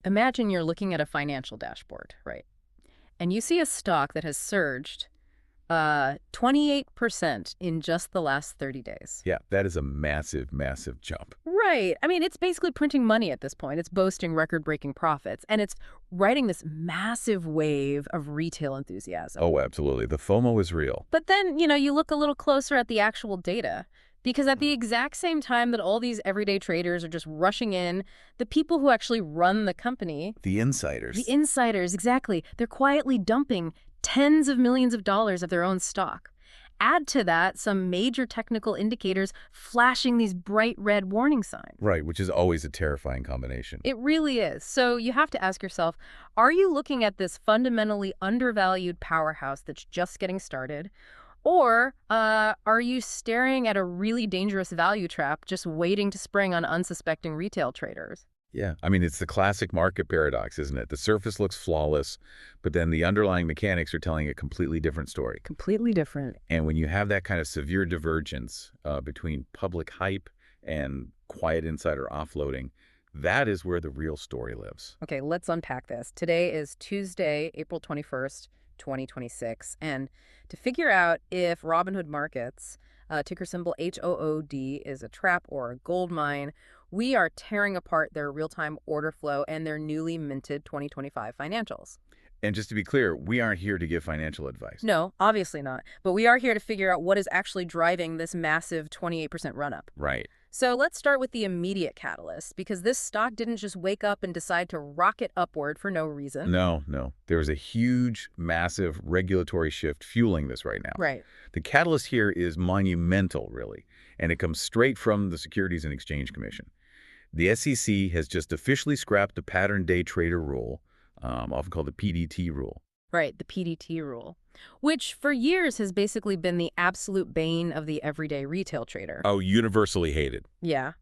Imagine you're looking at a financial dashboard, right? And you see a stock that has surged 28% in just the last 30 days. Yeah, that is a massive, massive jump. Right. I mean, it's basically printing money at this point. It's boasting record-breaking profits, and it's riding this massive wave of retail enthusiasm. Oh, absolutely. The FOMO is real. But then, you look a little closer at the actual data. Because at the exact same time that all these everyday traders are just rushing in, the people who actually run the company, The insiders. the insiders, exactly, they're quietly dumping tens of millions of dollars of their own stock. Add to that some major technical indicators flashing these bright red warning signs. Right, which is always a terrifying combination. It really is. So you have to ask yourself, are you looking at this fundamentally undervalued powerhouse that's just getting started? Or are you staring at a really dangerous value trap just waiting to spring on unsuspecting retail traders? Yeah, I mean, it's the classic market paradox, isn't it? The surface looks flawless, but then the underlying mechanics are telling a completely different story. Completely different. And when you have that kind of severe divergence between public hype and quiet insider offloading, that is where the real story lives. Okay, let's unpack this. Today is Tuesday, April 21st, 2026. And to figure out if Robinhood Markets, ticker symbol HOOD, is a trap or a gold mine, we are tearing apart their real-time order flow and their newly minted 2025 financials. And just to be clear, we aren't here to give financial advice. No, obviously not. But we are here to figure out what is actually driving this massive 28% run-up. Right. So let's start with the immediate catalyst, because this stock didn't just wake up and decide to rocket upward for no reason. No, no. There's a huge, massive regulatory shift fueling this right now. Right. The catalyst here is monumental, really, and it comes straight from the Securities and Exchange Commission. The SEC has just officially scrapped the pattern day trader rule, often called the PDT rule. Right, the PDT rule, which for years has basically been the absolute bane of the everyday retail trader. Oh, universally hated. Yeah.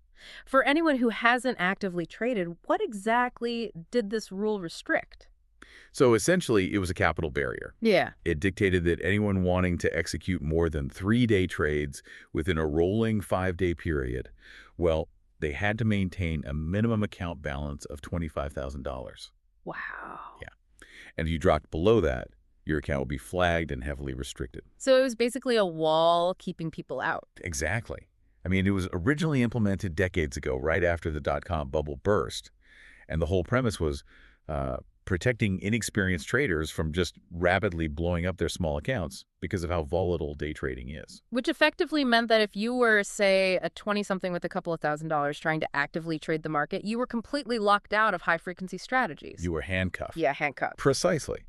For anyone who hasn't actively traded, what exactly did this rule restrict? So essentially, it was a capital barrier. Yeah. It dictated that anyone wanting to execute more than 3-day trades within a rolling 5-day period, well, they had to maintain a minimum account balance of $25,000. Wow. Yeah. And if you dropped below that, your account would be flagged and heavily restricted. So it was basically a wall keeping people out. Exactly. I mean, it was originally implemented decades ago, right after the dot-com bubble burst. And the whole premise was protecting inexperienced traders from just rapidly blowing up their small accounts because of how volatile day trading is. Which effectively meant that if you were, say, a 20-something with a couple of $1,000s trying to actively trade the market, you were completely locked out of high-frequency strategies. You were handcuffed. Yeah, handcuffed. Precisely.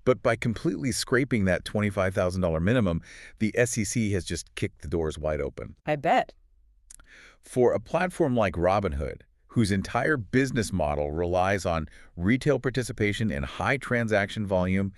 But by completely scraping that $25,000 minimum, the SEC has just kicked the doors wide open. I bet. For a platform like Robinhood, whose entire business model relies on retail participation and high transaction volume,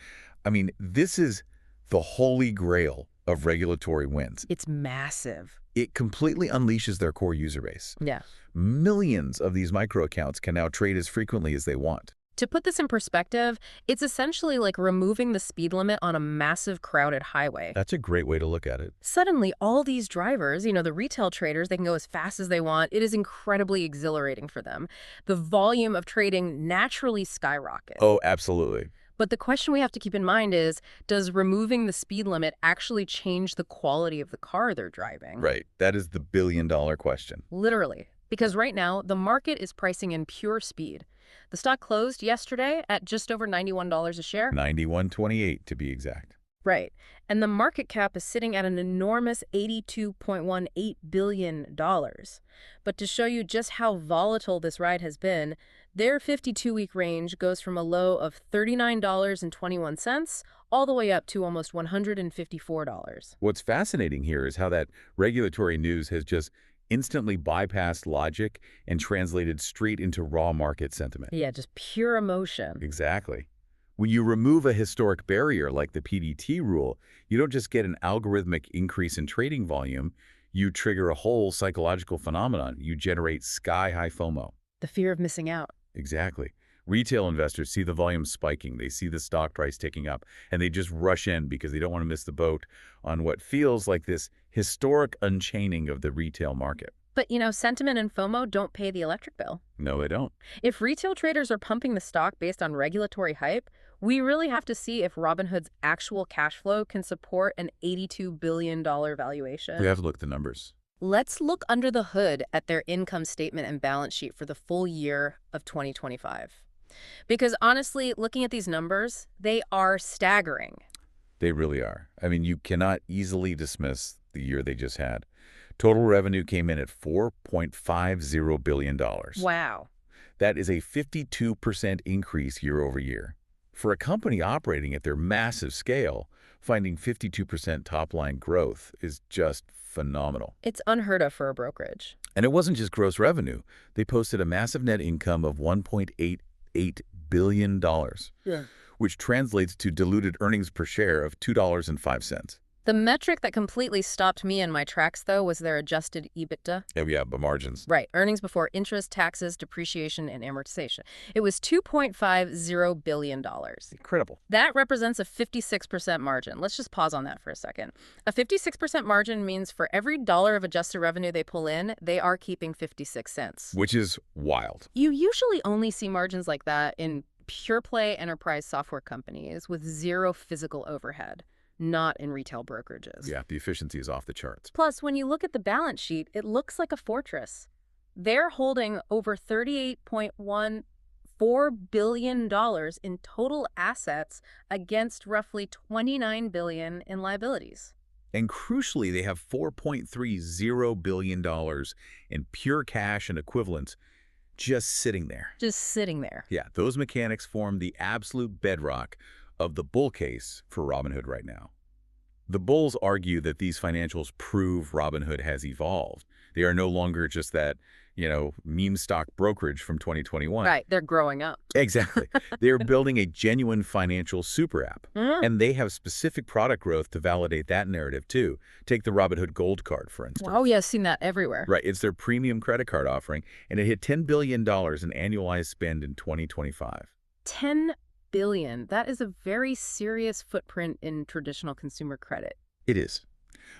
I mean, this is the holy grail of regulatory wins. It's massive. It completely unleashes their core user base. Yeah. Millions of these micro accounts can now trade as frequently as they want. To put this in perspective, it's essentially like removing the speed limit on a massive crowded highway. That's a great way to look at it. Suddenly, all these drivers, the retail traders, they can go as fast as they want. It is incredibly exhilarating for them. The volume of trading naturally skyrockets. Oh, absolutely. But the question we have to keep in mind is, does removing the speed limit actually change the quality of the car they're driving? Right. That is the billion-dollar question. Literally. Because right now, the market is pricing in pure speed. The stock closed yesterday at just over $91 a share. 91.28 to be exact. Right. And the market cap is sitting at an enormous $82.18 billion. But to show you just how volatile this ride has been, their 52-week range goes from a low of $39.21 all the way up to almost $154. What's fascinating here is how that regulatory news has just instantly bypassed logic and translated straight into raw market sentiment. Yeah, just pure emotion. Exactly. When you remove a historic barrier like the PDT rule, you don't just get an algorithmic increase in trading volume, you trigger a whole psychological phenomenon. You generate sky-high FOMO. The fear of missing out. Exactly. Retail investors see the volume spiking, they see the stock price ticking up, and they just rush in because they don't want to miss the boat on what feels like this historic unchaining of the retail market. But, sentiment and FOMO don't pay the electric bill. No, they don't. If retail traders are pumping the stock based on regulatory hype, we really have to see if Robinhood's actual cash flow can support an $82 billion valuation. We have to look at the numbers. Let's look under the hood at their income statement and balance sheet for the full year of 2025. Because honestly, looking at these numbers, they are staggering. They really are. I mean, you cannot easily dismiss the year they just had. Total revenue came in at $4.50 billion. Wow. That is a 52% increase year over year. For a company operating at their massive scale, finding 52% top-line growth is just phenomenal. It's unheard of for a brokerage. And it wasn't just gross revenue. They posted a massive net income of $1.88 billion, which translates to diluted earnings per share of $2.05. The metric that completely stopped me in my tracks, though, was their adjusted EBITDA. Yeah, but margins. Right, earnings before interest, taxes, depreciation, and amortization. It was $2.50 billion. Incredible. That represents a 56% margin. Let's just pause on that for a second. A 56% margin means for every dollar of adjusted revenue they pull in, they are keeping 56 cents. Which is wild. You usually only see margins like that in pure play enterprise software companies with zero physical overhead. Not in retail brokerages. Yeah, the efficiency is off the charts. Plus, when you look at the balance sheet, it looks like a fortress. They're holding over $38.14 billion in total assets against roughly $29 billion in liabilities. And crucially, they have $4.30 billion in pure cash and equivalents just sitting there. Just sitting there. Yeah, those mechanics form the absolute bedrock of the bull case for Robinhood right now. The bulls argue that these financials prove Robinhood has evolved. They are no longer just that, meme stock brokerage from 2021. Right, they're growing up. Exactly. They are building a genuine financial super app. And they have specific product growth to validate that narrative, too. Take the Robinhood Gold Card, for instance. Oh, yeah, I've seen that everywhere. Right, it's their premium credit card offering, and it hit $10 billion in annualized spend in 2025. $10 billion. That is a very serious footprint in traditional consumer credit. It is.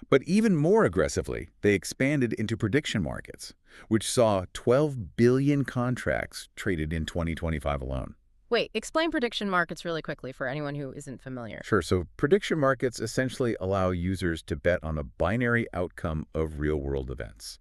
But even more aggressively, they expanded into prediction markets, which saw 12 billion contracts traded in 2025 alone. Wait, explain prediction markets really quickly for anyone who isn't familiar. Sure. So prediction markets essentially allow users to bet on a binary outcome of real-world events.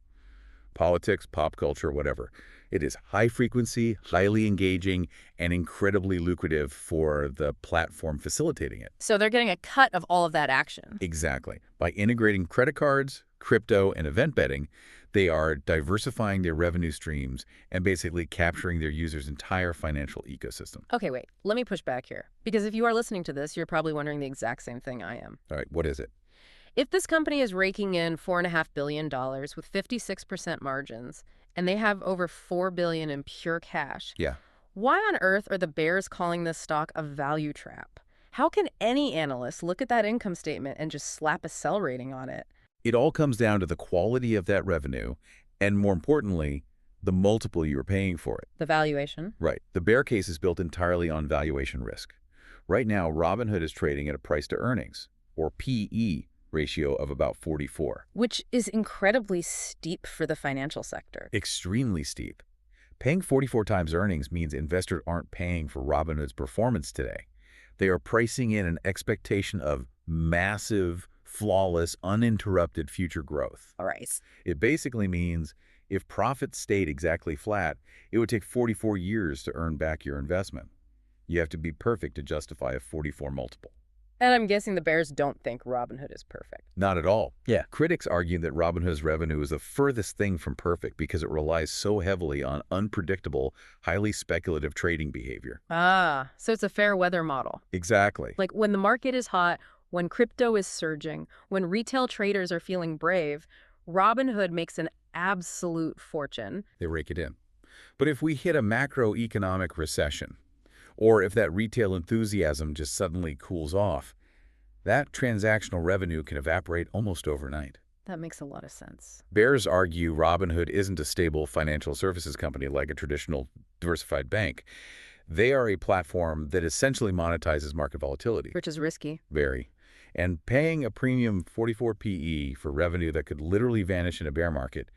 Politics, pop culture, whatever. It is high frequency, highly engaging, and incredibly lucrative for the platform facilitating it. So they're getting a cut of all of that action. Exactly. By integrating credit cards, crypto, and event betting, they are diversifying their revenue streams and basically capturing their users' entire financial ecosystem. Okay, wait. Let me push back here. Because if you are listening to this, you're probably wondering the exact same thing I am. All right, what is it? If this company is raking in $4.5 billion with 56% margins, and they have over $4 billion in pure cash, why on earth are the bears calling this stock a value trap? How can any analyst look at that income statement and just slap a sell rating on it? It all comes down to the quality of that revenue, and more importantly, the multiple you are paying for it. The valuation? Right. The bear case is built entirely on valuation risk. Right now, Robinhood is trading at a price to earnings, or PE, ratio of about 44. Which is incredibly steep for the financial sector. Extremely steep. Paying 44 times earnings means investors aren't paying for Robinhood's performance today. They are pricing in an expectation of massive, flawless, uninterrupted future growth. All right. It basically means if profits stayed exactly flat, it would take 44 years to earn back your investment. You have to be perfect to justify a 44 multiple. And I'm guessing the bears don't think Robinhood is perfect. Not at all. Yeah. Critics argue that Robinhood's revenue is the furthest thing from perfect because it relies so heavily on unpredictable, highly speculative trading behavior. Ah, so it's a fair weather model. Exactly. Like when the market is hot, when crypto is surging, when retail traders are feeling brave, Robinhood makes an absolute fortune. They rake it in. But if we hit a macroeconomic recession, or if that retail enthusiasm just suddenly cools off, that transactional revenue can evaporate almost overnight. That makes a lot of sense. Bears argue Robinhood isn't a stable financial services company like a traditional diversified bank. They are a platform that essentially monetizes market volatility. Which is risky. Very. And paying a premium 44 PE for revenue that could literally vanish in a bear market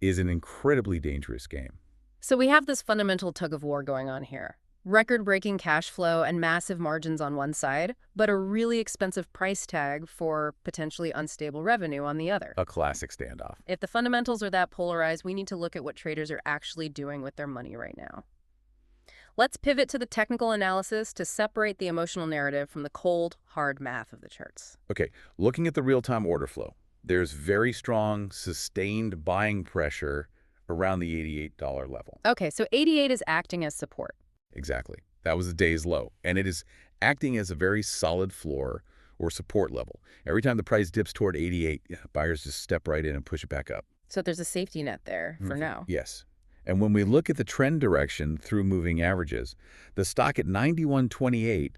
is an incredibly dangerous game. So we have this fundamental tug of war going on here. Record-breaking cash flow and massive margins on one side, but a really expensive price tag for potentially unstable revenue on the other. A classic standoff. If the fundamentals are that polarized, we need to look at what traders are actually doing with their money right now. Let's pivot to the technical analysis to separate the emotional narrative from the cold, hard math of the charts. Okay, looking at the real-time order flow, there's very strong, sustained buying pressure around the $88 level. Okay, so 88 is acting as support. Exactly. That was the day's low, and it is acting as a very solid floor or support level. Every time the price dips toward 88, buyers just step right in and push it back up. So there's a safety net there for now. Yes. And when we look at the trend direction through moving averages, the stock at 91.28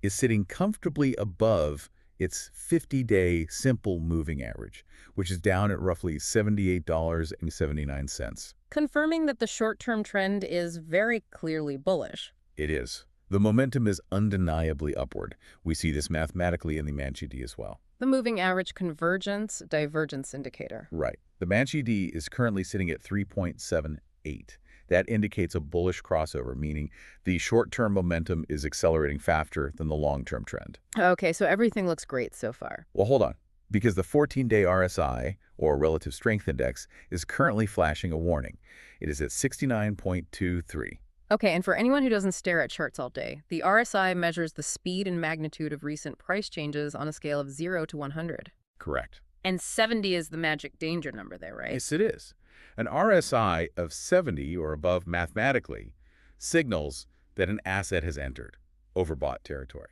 is sitting comfortably above its 50-day simple moving average, which is down at roughly $78.79. Confirming that the short-term trend is very clearly bullish. It is. The momentum is undeniably upward. We see this mathematically in the Manchi-D as well. The moving average convergence divergence indicator. Right. The Manchi-D is currently sitting at 3.78. That indicates a bullish crossover, meaning the short-term momentum is accelerating faster than the long-term trend. Okay, so everything looks great so far. Well, hold on, because the 14-day RSI, or Relative Strength Index, is currently flashing a warning. It is at 69.23. Okay, and for anyone who doesn't stare at charts all day, the RSI measures the speed and magnitude of recent price changes on a scale of 0 to 100. Correct. And 70 is the magic danger number there, right? Yes, it is. An RSI of 70 or above mathematically signals that an asset has entered overbought territory.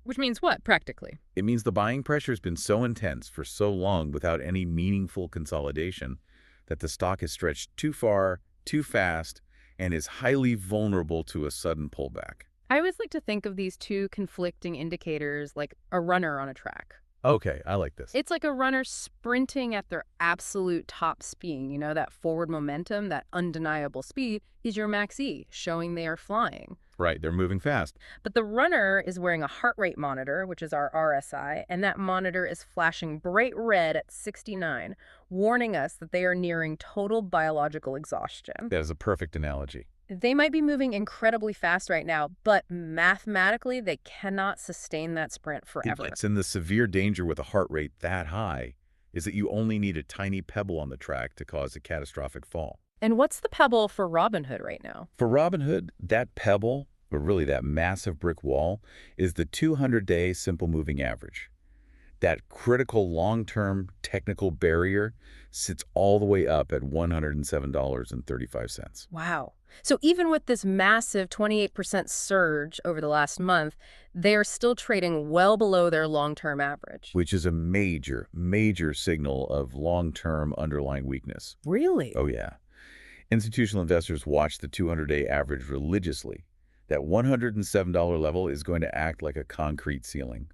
Which means what, practically? It means the buying pressure has been so intense for so long without any meaningful consolidation that the stock is stretched too far, too fast, and is highly vulnerable to a sudden pullback. I always like to think of these two conflicting indicators like a runner on a track. Okay, I like this. It's like a runner sprinting at their absolute top speed. You know, that forward momentum, that undeniable speed is your max E, showing they are flying. Right, they're moving fast. But the runner is wearing a heart rate monitor, which is our RSI, and that monitor is flashing bright red at 69, warning us that they are nearing total biological exhaustion. That is a perfect analogy. They might be moving incredibly fast right now, but mathematically, they cannot sustain that sprint forever. It's in the severe danger with a heart rate that high is that you only need a tiny pebble on the track to cause a catastrophic fall. And what's the pebble for Robinhood right now? For Robinhood, that pebble, or really that massive brick wall, is the 200-day simple moving average. That critical long-term technical barrier sits all the way up at $107.35. Wow. So even with this massive 28% surge over the last month, they are still trading well below their long-term average. Which is a major, major signal of long-term underlying weakness. Really? Oh, yeah. Institutional investors watch the 200-day average religiously. That $107 level is going to act like a concrete ceiling.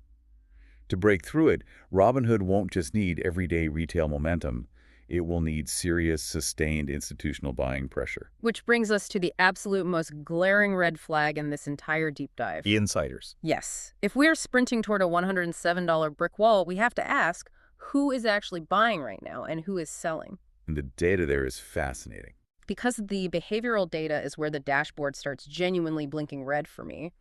To break through it, Robinhood won't just need everyday retail momentum. It will need serious, sustained institutional buying pressure. Which brings us to the absolute most glaring red flag in this entire deep dive. The insiders. Yes. If we're sprinting toward a $107 brick wall, we have to ask, who is actually buying right now and who is selling? And the data there is fascinating. Because the behavioral data is where the dashboard starts genuinely blinking red for me.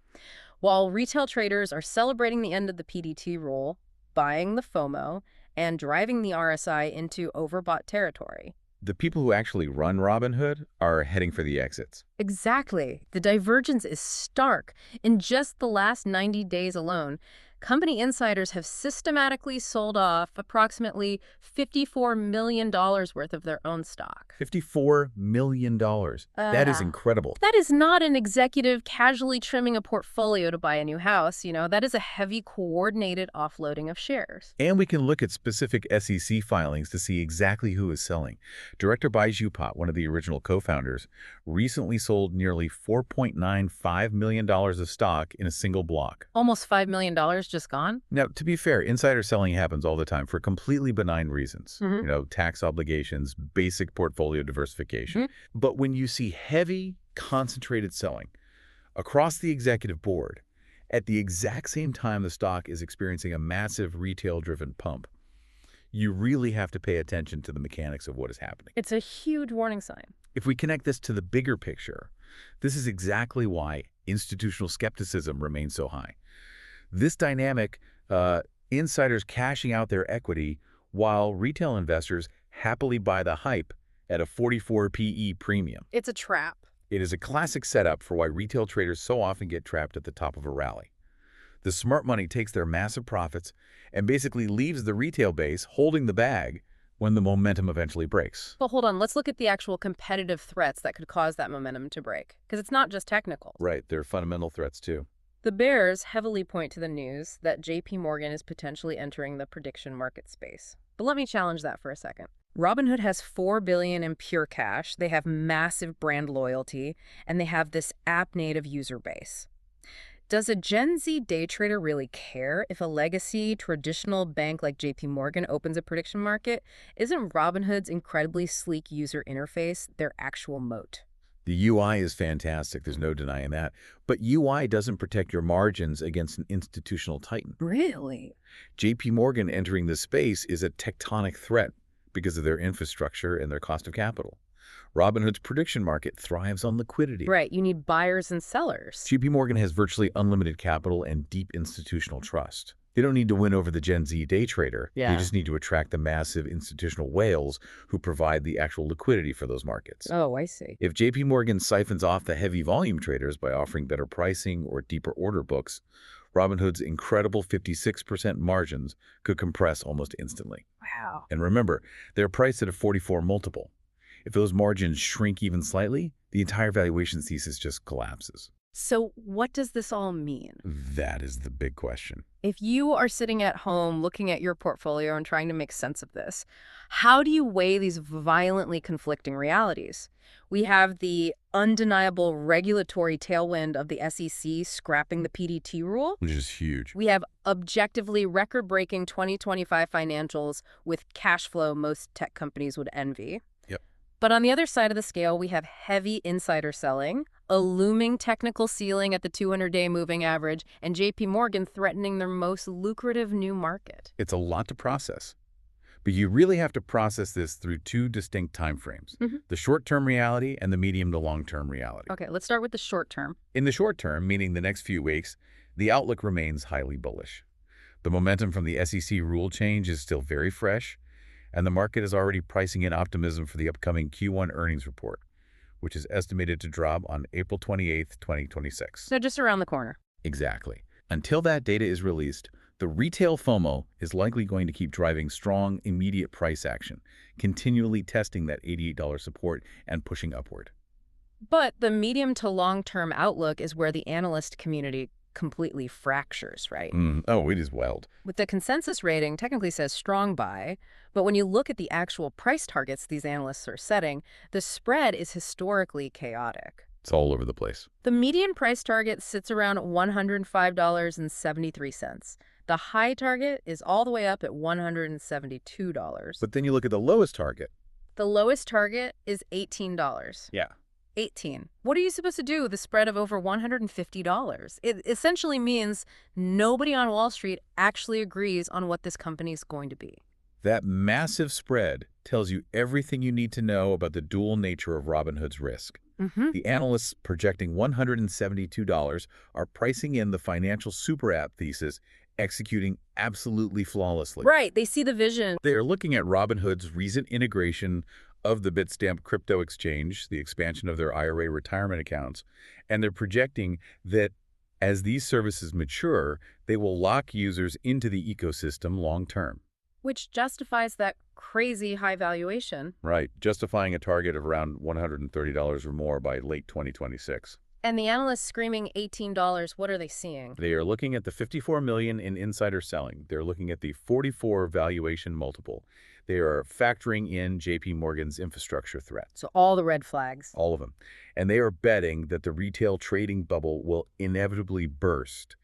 While retail traders are celebrating the end of the PDT rule, buying the FOMO, and driving the RSI into overbought territory. The people who actually run Robinhood are heading for the exits. Exactly. The divergence is stark. In just the last 90 days alone, company insiders have systematically sold off approximately $54 million worth of their own stock. $54 million. That is incredible. That is not an executive casually trimming a portfolio to buy a new house. You know, that is a heavy coordinated offloading of shares. And we can look at specific SEC filings to see exactly who is selling. Director Baiju Pat, one of the original co-founders, recently sold nearly $4.95 million of stock in a single block. Almost $5 million just gone? Now, to be fair, insider selling happens all the time for completely benign reasons. You know, tax obligations, basic portfolio diversification. But when you see heavy, concentrated selling across the executive board at the exact same time the stock is experiencing a massive retail-driven pump, You really have to pay attention to the mechanics of what is happening. It's a huge warning sign. If we connect this to the bigger picture, this is exactly why institutional skepticism remains so high. This dynamic, insiders cashing out their equity while retail investors happily buy the hype at a 44 PE premium. It's a trap. It is a classic setup for why retail traders so often get trapped at the top of a rally. The smart money takes their massive profits and basically leaves the retail base holding the bag when the momentum eventually breaks. But hold on, let's look at the actual competitive threats that could cause that momentum to break, because it's not just technical. Right, there are fundamental threats too. The bears heavily point to the news that JP Morgan is potentially entering the prediction market space. But let me challenge that for a second. Robinhood has $4 billion in pure cash, they have massive brand loyalty, and they have this app-native user base. Does a Gen Z day trader really care if a legacy traditional bank like JP Morgan opens a prediction market? Isn't Robinhood's incredibly sleek user interface their actual moat? The UI is fantastic, there's no denying that. But UI doesn't protect your margins against an institutional titan. Really? JP Morgan entering this space is a tectonic threat because of their infrastructure and their cost of capital. Robinhood's prediction market thrives on liquidity. Right, you need buyers and sellers. JP Morgan has virtually unlimited capital and deep institutional trust. They don't need to win over the Gen Z day trader. Yeah. They just need to attract the massive institutional whales who provide the actual liquidity for those markets. Oh, I see. If JP Morgan siphons off the heavy volume traders by offering better pricing or deeper order books, Robinhood's incredible 56% margins could compress almost instantly. Wow. And remember, they're priced at a 44 multiple. If those margins shrink even slightly, the entire valuation thesis just collapses. So what does this all mean? That is the big question. If you are sitting at home looking at your portfolio and trying to make sense of this, how do you weigh these violently conflicting realities? We have the undeniable regulatory tailwind of the SEC scrapping the PDT rule. Which is huge. We have objectively record-breaking 2025 financials with cash flow most tech companies would envy. Yep. But on the other side of the scale, we have heavy insider selling, a looming technical ceiling at the 200-day moving average, and JP Morgan threatening their most lucrative new market. It's a lot to process. But you really have to process this through two distinct time frames, the short-term reality and the medium to long-term reality. Okay, let's start with the short term. In the short term, meaning the next few weeks, the outlook remains highly bullish. The momentum from the SEC rule change is still very fresh, and the market is already pricing in optimism for the upcoming Q1 earnings report, which is estimated to drop on April 28th, 2026. So just around the corner. Exactly. Until that data is released, the retail FOMO is likely going to keep driving strong, immediate price action, continually testing that $88 support and pushing upward. But the medium to long-term outlook is where the analyst community completely fractures, right? Oh, it is wild. With the consensus rating technically says strong buy, but when you look at the actual price targets these analysts are setting, the spread is historically chaotic. It's all over the place. The median price target sits around $105.73. The high target is all the way up at $172. But then you look at the lowest target. The lowest target is $18. Yeah. 18. What are you supposed to do with a spread of over $150? It essentially means nobody on Wall Street actually agrees on what this company is going to be. That massive spread tells you everything you need to know about the dual nature of Robinhood's risk. The analysts projecting $172 are pricing in the financial super app thesis, executing absolutely flawlessly. Right, they see the vision. They are looking at Robinhood's recent integration of the Bitstamp crypto exchange, the expansion of their IRA retirement accounts, and they're projecting that as these services mature, they will lock users into the ecosystem long term. Which justifies that crazy high valuation. Right, justifying a target of around $130 or more by late 2026. And the analysts screaming $18, what are they seeing? They are looking at the $54 million in insider selling. They're looking at the 44 valuation multiple. They are factoring in JP Morgan's infrastructure threat. So all the red flags. All of them. And they are betting that the retail trading bubble will inevitably burst,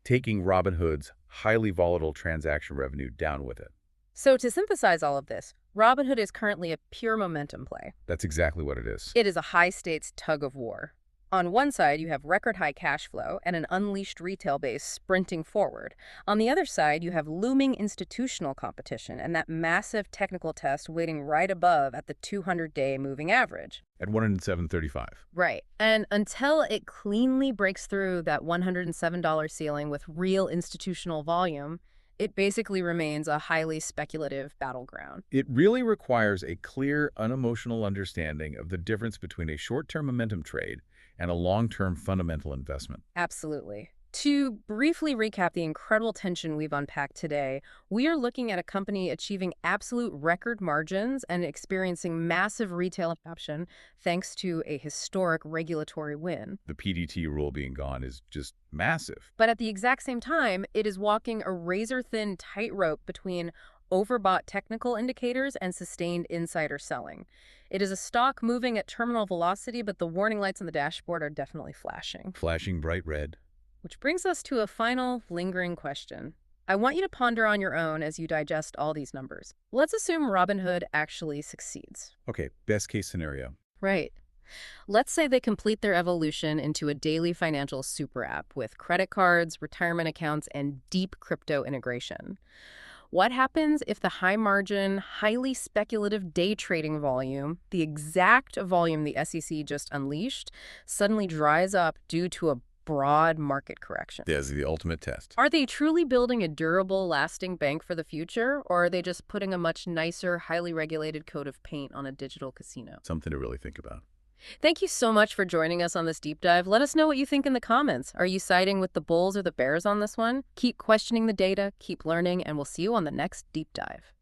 taking Robinhood's highly volatile transaction revenue down with it. So to synthesize all of this, Robinhood is currently a pure momentum play. That's exactly what it is. It is a high-stakes tug of war. On one side, you have record high cash flow and an unleashed retail base sprinting forward. On the other side, you have looming institutional competition and that massive technical test waiting right above at the 200-day moving average. At 107.35. Right. And until it cleanly breaks through that $107 ceiling with real institutional volume, it basically remains a highly speculative battleground. It really requires a clear, unemotional understanding of the difference between a short-term momentum trade and a long-term fundamental investment. Absolutely. To briefly recap the incredible tension we've unpacked today, we are looking at a company achieving absolute record margins and experiencing massive retail adoption thanks to a historic regulatory win. The PDT rule being gone is just massive. But at the exact same time, it is walking a razor-thin tightrope between overbought technical indicators and sustained insider selling. It is a stock moving at terminal velocity, but the warning lights on the dashboard are definitely flashing. Flashing bright red. Which brings us to a final lingering question. I want you to ponder on your own as you digest all these numbers. Let's assume Robinhood actually succeeds. Okay, best case scenario. Right. Let's say they complete their evolution into a daily financial super app with credit cards, retirement accounts, and deep crypto integration. What happens if the high-margin, highly speculative day trading volume, the exact volume the SEC just unleashed, suddenly dries up due to a broad market correction? There's the ultimate test. Are they truly building a durable, lasting bank for the future, or are they just putting a much nicer, highly regulated coat of paint on a digital casino? Something to really think about. Thank you so much for joining us on this deep dive. Let us know what you think in the comments. Are you siding with the bulls or the bears on this one? Keep questioning the data, keep learning, and we'll see you on the next deep dive.